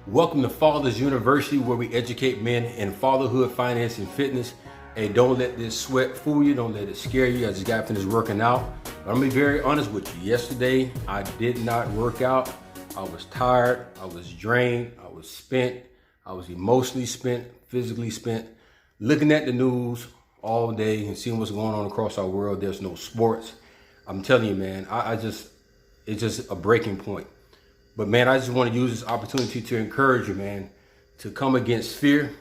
Welcome to Fathers University, where we educate men in fatherhood, finance, and fitness. Hey, don't let this sweat fool you. Don't let it scare you. I just got finished working out. But I'm gonna be very honest with you. Yesterday, I did not work out. I was tired. I was drained. I was spent. I was emotionally spent, physically spent. Looking at the news all day and seeing what's going on across our world. There's no sports. I'm telling you, man, it's just a breaking point. But man, I just want to use this opportunity to encourage you, man, to come against fear.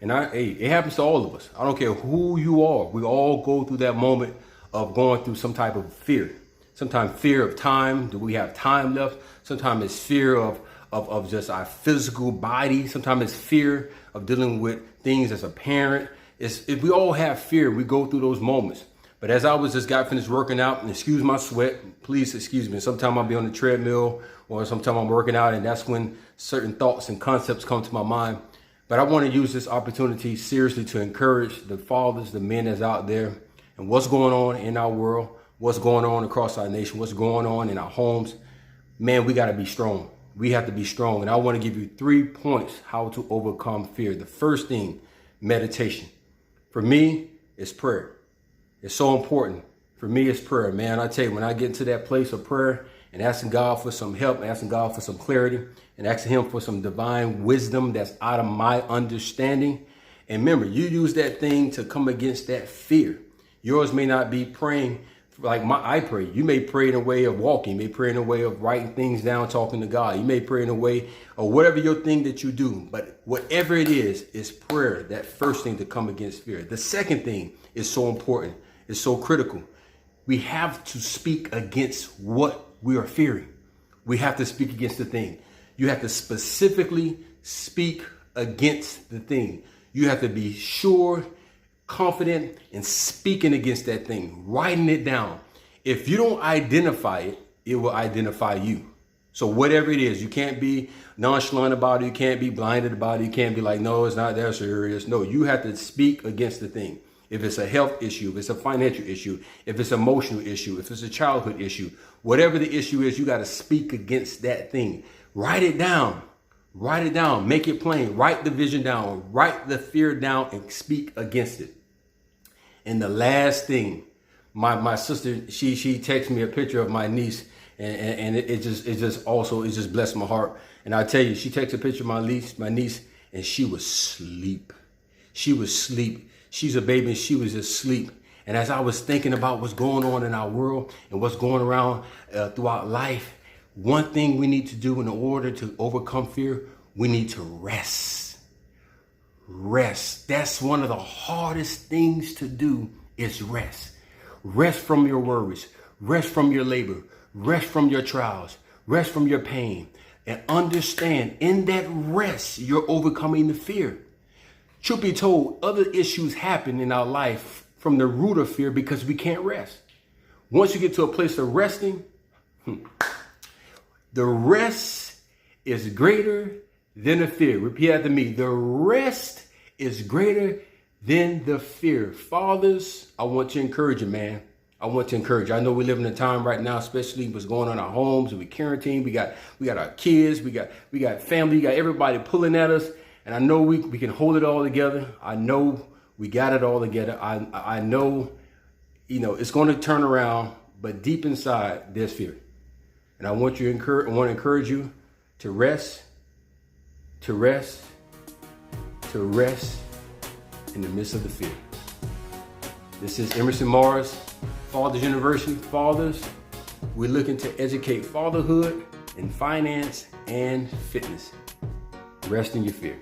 And it happens to all of us. I don't care who you are. We all go through that moment of going through some type of fear. Sometimes fear of time. Do we have time left? Sometimes it's fear of just our physical body. Sometimes it's fear of dealing with things as a parent. If we all have fear, we go through those moments. But as I got finished working out, and excuse my sweat, please excuse me. Sometimes I'll be on the treadmill or sometimes I'm working out, and that's when certain thoughts and concepts come to my mind. But I want to use this opportunity seriously to encourage the fathers, the men that's out there, and what's going on in our world, what's going on across our nation, what's going on in our homes. Man, we got to be strong. We have to be strong. And I want to give you 3 points how to overcome fear. The first thing, meditation. For me, it's prayer. It's so important. For me, it's prayer, man. I tell you, when I get into that place of prayer and asking God for some help, asking God for some clarity, and asking him for some divine wisdom that's out of my understanding. And remember, you use that thing to come against that fear. Yours may not be praying like I pray. You may pray in a way of walking. You may pray in a way of writing things down, talking to God. You may pray in a way of whatever your thing that you do. But whatever it is prayer, that first thing to come against fear. The second thing is so important. It's so critical. We have to speak against what we are fearing. We have to speak against the thing. You have to specifically speak against the thing. You have to be sure, confident in speaking against that thing, writing it down. If you don't identify it, it will identify you. So whatever it is, you can't be nonchalant about it. You can't be blinded about it. You can't be like, no, it's not that serious. No, you have to speak against the thing. If it's a health issue, if it's a financial issue, if it's an emotional issue, if it's a childhood issue, whatever the issue is, you got to speak against that thing. Write it down. Write it down. Make it plain. Write the vision down. Write the fear down and speak against it. And the last thing, my sister, she texted me a picture of my niece, and it just blessed my heart. And I tell you, she texted a picture of my niece, and she was asleep. She was asleep. She's a baby and she was asleep. And as I was thinking about what's going on in our world and what's going around throughout life, one thing we need to do in order to overcome fear, we need to rest. Rest. That's one of the hardest things to do is rest. Rest from your worries. Rest from your labor. Rest from your trials. Rest from your pain. And understand in that rest, you're overcoming the fear. Truth be told, other issues happen in our life from the root of fear because we can't rest. Once you get to a place of resting, the rest is greater than the fear. Repeat after me. The rest is greater than the fear. Fathers, I want to encourage you, man. I want to encourage you. I know we live in a time right now, especially what's going on in our homes. We quarantine. We got our kids. We got family. We got everybody pulling at us. And I know we can hold it all together. I know we got it all together. I know, it's going to turn around, but deep inside, there's fear. And I want to encourage you to rest in the midst of the fear. This is Emerson Morris, Fathers University. Fathers, we're looking to educate fatherhood in finance and fitness. Rest in your fear.